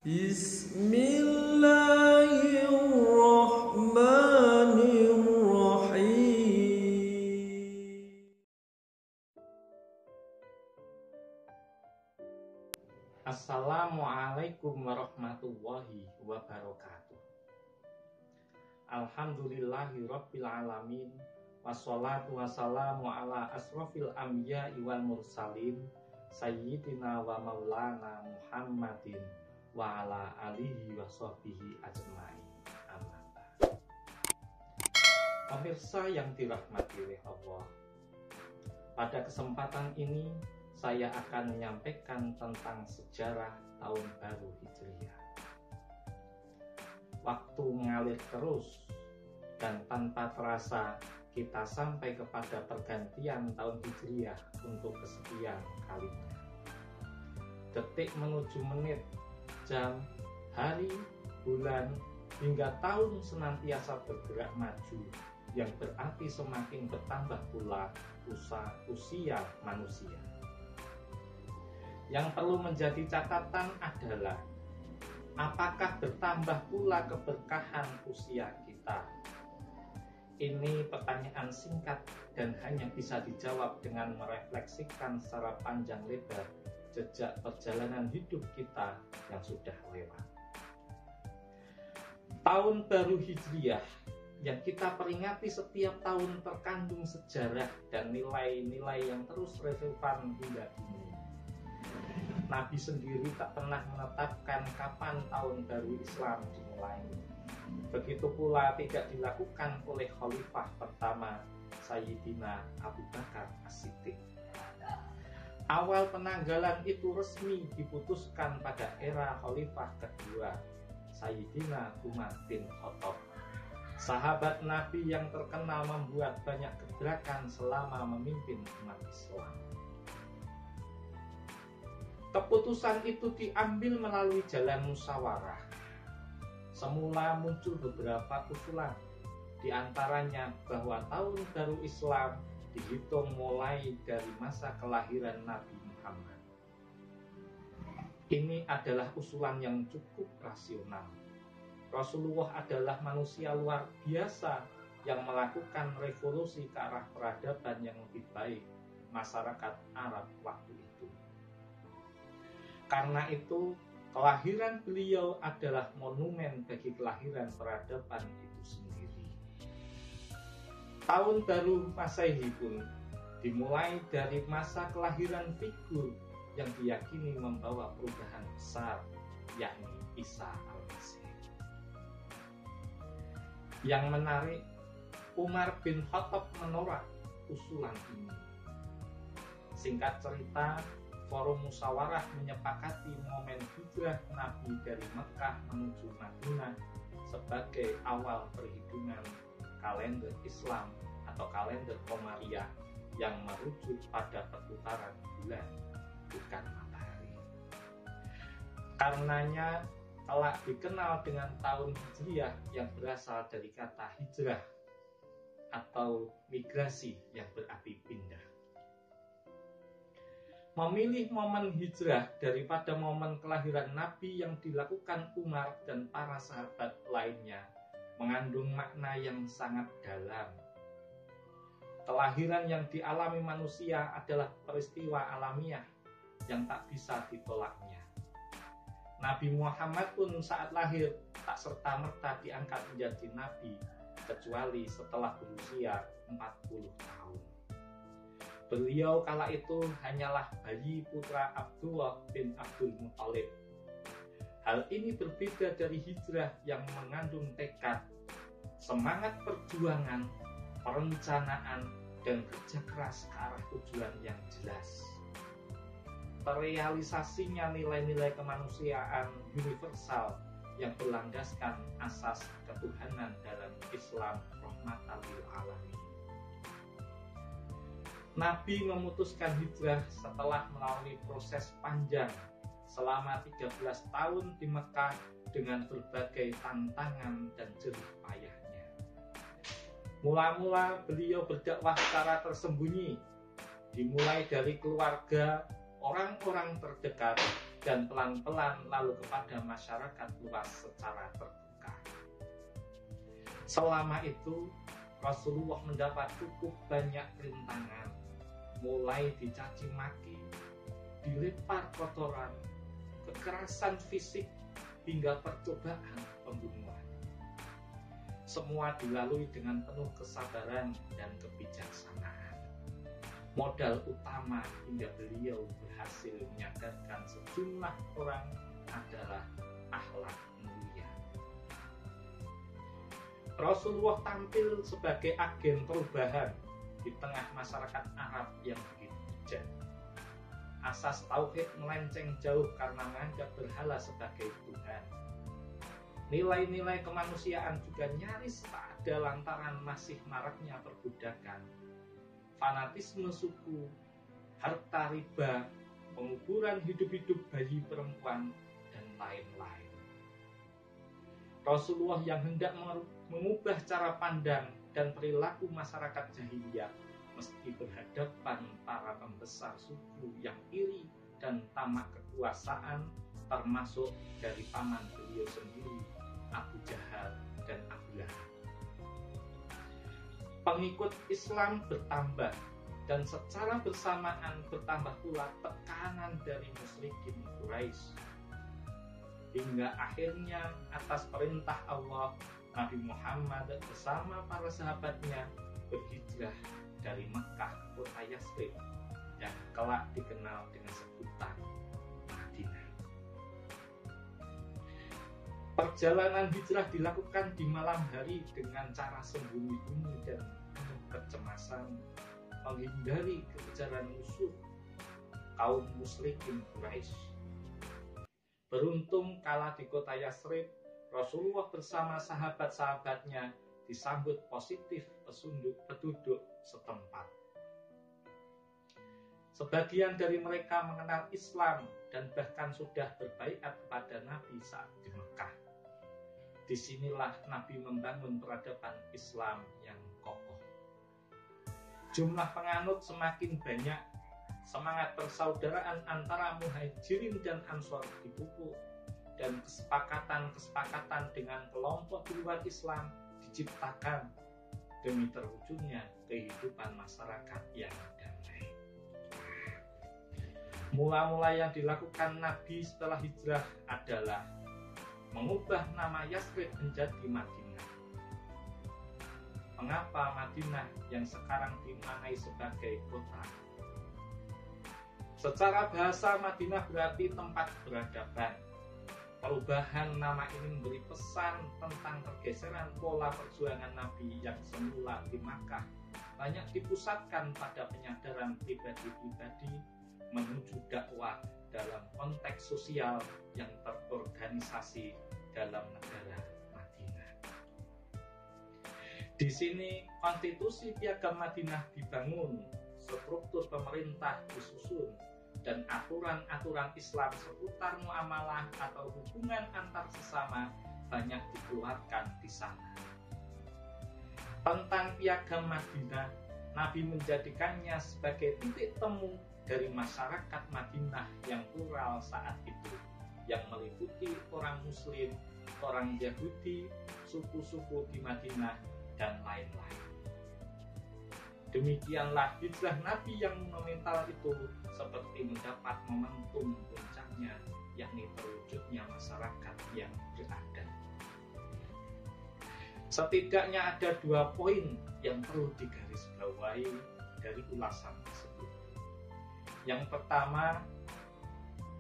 Bismillahirrahmanirrahim. Assalamualaikum warahmatullahi wabarakatuh. Alhamdulillahirabbil alamin. Wassalatu wassalamu ala asrofil anbiya'i wal mursalin sayyidina wa maulana Muhammadin wa ala alihi wa sahbihi ajma'in. Amma ba'd. Pemirsa yang dirahmati oleh Allah, pada kesempatan ini saya akan menyampaikan tentang sejarah tahun baru Hijriah. Waktu mengalir terus dan tanpa terasa kita sampai kepada pergantian tahun Hijriah untuk kesekian kalinya. Detik menuju menit, jam, hari, bulan, hingga tahun senantiasa bergerak maju, yang berarti semakin bertambah pula usia manusia. Yang perlu menjadi catatan adalah apakah bertambah pula keberkahan usia kita? Ini pertanyaan singkat dan hanya bisa dijawab dengan merefleksikan secara panjang lebar jejak perjalanan hidup kita yang sudah lewat. Tahun baru Hijriah yang kita peringati setiap tahun terkandung sejarah dan nilai-nilai yang terus relevan hingga kini. Nabi sendiri tak pernah menetapkan kapan tahun baru Islam dimulai. Begitu pula tidak dilakukan oleh Khalifah pertama Sayyidina Abu Bakar As-Siddiq. Awal penanggalan itu resmi diputuskan pada era Khalifah kedua Sayyidina Umar bin Khattab. Sahabat Nabi yang terkenal membuat banyak gebrakan selama memimpin umat Islam. Keputusan itu diambil melalui jalan musyawarah. Semula muncul beberapa usulan, di antaranya bahwa tahun baru Islam dihitung mulai dari masa kelahiran Nabi Muhammad. Ini adalah usulan yang cukup rasional. Rasulullah adalah manusia luar biasa yang melakukan revolusi ke arah peradaban yang lebih baik masyarakat Arab waktu itu. Karena itu, kelahiran beliau adalah monumen bagi kelahiran peradaban itu sendiri. Tahun baru Masehi pun dimulai dari masa kelahiran figur yang diyakini membawa perubahan besar, yakni Isa Al-Masih. Yang menarik, Umar bin Khattab menolak usulan ini. Singkat cerita, forum musyawarah menyepakati momen hijrah Nabi dari Mekah menuju Madinah sebagai awal perhitungan kalender Islam atau kalender Qamariyah yang merujuk pada perputaran bulan, bukan matahari. Karenanya telah dikenal dengan tahun Hijriah yang berasal dari kata hijrah atau migrasi yang berarti pindah. Memilih momen hijrah daripada momen kelahiran Nabi yang dilakukan Umar dan para sahabat lainnya mengandung makna yang sangat dalam. Kelahiran yang dialami manusia adalah peristiwa alamiah yang tak bisa ditolaknya. Nabi Muhammad pun saat lahir tak serta-merta diangkat menjadi nabi kecuali setelah berusia 40 tahun. Beliau kala itu hanyalah bayi putra Abdullah bin Abdul Muthalib. Hal ini berbeda dari hijrah yang mengandung tekad, semangat perjuangan, perencanaan, dan kerja keras ke arah tujuan yang jelas. Terrealisasinya nilai-nilai kemanusiaan universal yang berlandaskan asas ketuhanan dalam Islam rahmatan lil alamin. Nabi memutuskan hijrah setelah melalui proses panjang selama 13 tahun di Mekah dengan berbagai tantangan dan jerih payahnya. Mula-mula beliau berdakwah secara tersembunyi, dimulai dari keluarga, orang-orang terdekat, dan pelan-pelan lalu kepada masyarakat luas secara terbuka. Selama itu Rasulullah mendapat cukup banyak rintangan, mulai dicaci maki, dilempar kotoran, kekerasan fisik, hingga percobaan pembunuhan. Semua dilalui dengan penuh kesabaran dan kebijaksanaan. Modal utama hingga beliau berhasil menyadarkan sejumlah orang adalah akhlak mulia. Rasulullah tampil sebagai agen perubahan di tengah masyarakat Arab yang begitu bejat. Asas tauhid melenceng jauh karena menganggap berhala sebagai Tuhan. Nilai-nilai kemanusiaan juga nyaris tak ada lantaran masih maraknya perbudakan, fanatisme suku, harta riba, penguburan hidup-hidup bayi perempuan, dan lain-lain. Rasulullah yang hendak mengubah cara pandang dan perilaku masyarakat jahiliyah meski berhadapan para pembesar suku yang iri dan tamak kekuasaan, termasuk dari paman beliau sendiri, Abu Jahal dan Abu Lahab. Pengikut Islam bertambah dan secara bersamaan bertambah pula tekanan dari musyrikin Quraisy. Hingga akhirnya atas perintah Allah, Nabi Muhammad bersama para sahabatnya berhijrah dari Mekah ke kota Yasrib yang kelak dikenal dengan sebutan Madinah. Perjalanan hijrah dilakukan di malam hari dengan cara sembunyi-sembunyi dan penuh kecemasan, menghindari kekejaran musuh kaum musyrikin Quraisy. Beruntung kala di kota Yasrib, Rasulullah bersama sahabat-sahabatnya disambut positif penduduk setempat. Sebagian dari mereka mengenal Islam dan bahkan sudah berbaiat kepada Nabi saat di Mekah. Disinilah Nabi membangun peradaban Islam yang kokoh. Jumlah penganut semakin banyak, semangat persaudaraan antara Muhajirin dan Ansor dipupuk, dan kesepakatan-kesepakatan dengan kelompok di luar Islam diciptakan demi terwujudnya kehidupan masyarakat yang damai. Mula-mula yang dilakukan Nabi setelah hijrah adalah mengubah nama Yasrib menjadi Madinah. Mengapa Madinah yang sekarang dimaknai sebagai kota? Secara bahasa Madinah berarti tempat beradaban. Perubahan nama ini memberi pesan tentang pergeseran pola perjuangan Nabi yang semula di Makkah banyak dipusatkan pada penyadaran pribadi-pribadi menuju dakwah dalam konteks sosial yang terorganisasi dalam negara Madinah. Di sini konstitusi Piagam Madinah dibangun, struktur pemerintah disusun, dan aturan-aturan Islam seputar muamalah atau hubungan antar sesama banyak dikeluarkan di sana. Tentang Piagam Madinah, Nabi menjadikannya sebagai titik temu dari masyarakat Madinah yang plural saat itu, yang meliputi orang Muslim, orang Yahudi, suku-suku di Madinah, dan lain-lain. Demikianlah hijrah Nabi yang monumental itu seperti mendapat momentum puncaknya, yakni terwujudnya masyarakat yang beradab. Setidaknya ada 2 poin yang perlu digarisbawahi dari ulasan tersebut. Yang pertama,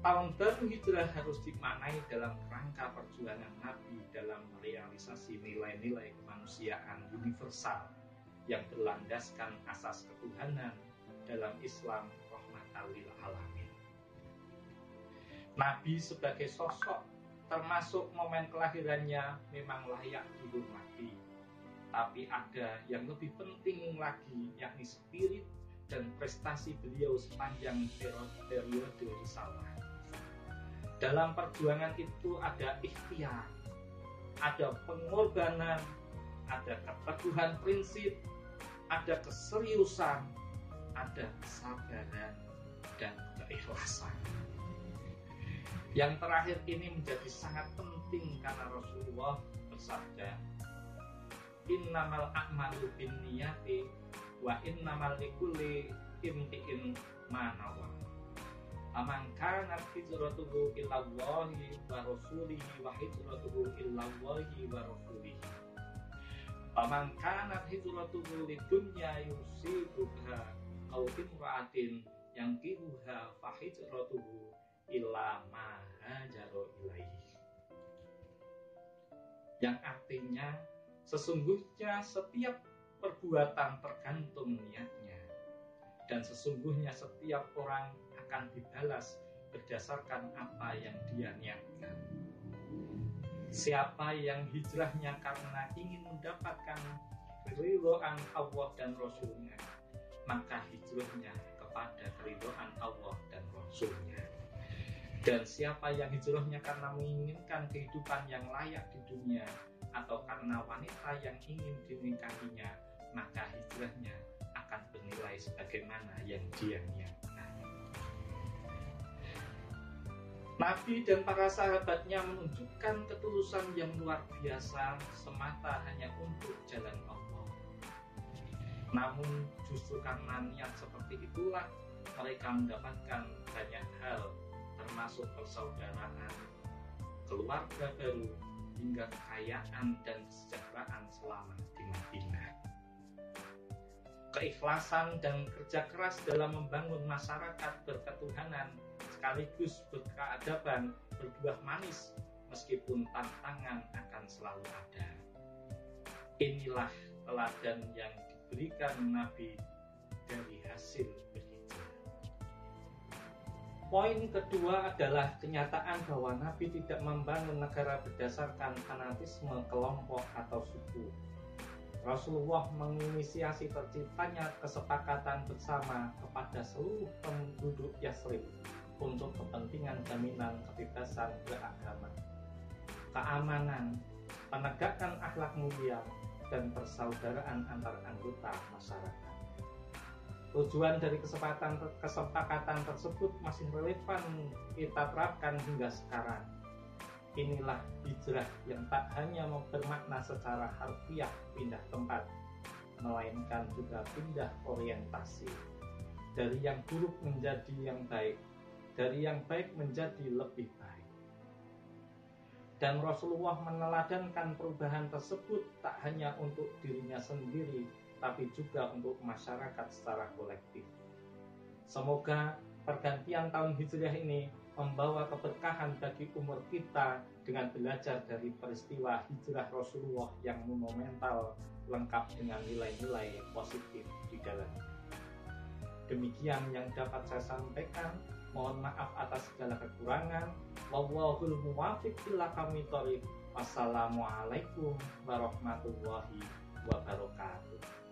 tahun baru hijrah harus dimaknai dalam kerangka perjuangan Nabi dalam merealisasi nilai-nilai kemanusiaan universal yang berlandaskan asas ketuhanan dalam Islam rahmatan lil alamin. Nabi sebagai sosok termasuk momen kelahirannya memang layak dihormati, tapi ada yang lebih penting lagi, yakni spirit dan prestasi beliau sepanjang periode risalah. Dalam perjuangan itu ada ikhtiar, ada pengorbanan, ada keteguhan prinsip, ada keseriusan, ada kesabaran dan keikhlasan. Yang terakhir ini menjadi sangat penting karena Rasulullah bersabda, innamal a'malu binniyati wa innamal likulli imri'in ma nawa. Faman kanat hijratuhu ilallahi wa rasulihi wa hijratuhu ilallahi wa rasulihi. Faman kanat hijratuhu lidunya yusibuha aw imra'atin yankihuha fa hijratuhu ila ma hajara ilaihi. Yang artinya sesungguhnya setiap perbuatan tergantung niatnya, dan sesungguhnya setiap orang akan dibalas berdasarkan apa yang dia niatkan. Siapa yang hijrahnya karena ingin mendapatkan keridhaan Allah dan Rasulnya, maka hijrahnya kepada keridhaan Allah dan Rasulnya. Dan siapa yang hijrahnya karena menginginkan kehidupan yang layak di dunia atau karena wanita yang ingin dinikahinya, maka hijrahnya akan bernilai sebagaimana yang dia niatkan. Nabi dan para sahabatnya menunjukkan ketulusan yang luar biasa semata hanya untuk jalan Allah. Namun justru karena niat seperti itulah mereka mendapatkan banyak hal, termasuk persaudaraan, keluarga baru, hingga kekayaan dan kesejahteraan selama di Madinah. Keikhlasan dan kerja keras dalam membangun masyarakat berketuhanan sekaligus berkeadaban berbuah manis meskipun tantangan akan selalu ada. Inilah teladan yang diberikan Nabi dari hasil berhijrah. Poin kedua adalah kenyataan bahwa Nabi tidak membangun negara berdasarkan fanatisme kelompok atau suku. Rasulullah menginisiasi terciptanya kesepakatan bersama kepada seluruh penduduk Yathrib untuk kepentingan jaminan kebebasan beragama, keamanan, penegakan akhlak mulia, dan persaudaraan antar anggota masyarakat. Tujuan dari kesepakatan tersebut masih relevan kita terapkan hingga sekarang. Inilah hijrah yang tak hanya bermakna secara harfiah pindah tempat, melainkan juga pindah orientasi. Dari yang buruk menjadi yang baik, dari yang baik menjadi lebih baik. Dan Rasulullah meneladankan perubahan tersebut tak hanya untuk dirinya sendiri, tapi juga untuk masyarakat secara kolektif. Semoga pergantian tahun hijriah ini membawa keberkahan bagi umur kita dengan belajar dari peristiwa hijrah Rasulullah yang monumental, lengkap dengan nilai-nilai positif di dalamnya. Demikian yang dapat saya sampaikan. Mohon maaf atas segala kekurangan. Wallahul muwaffiq ila aqwamit thoriq. Wassalamualaikum warahmatullahi wabarakatuh.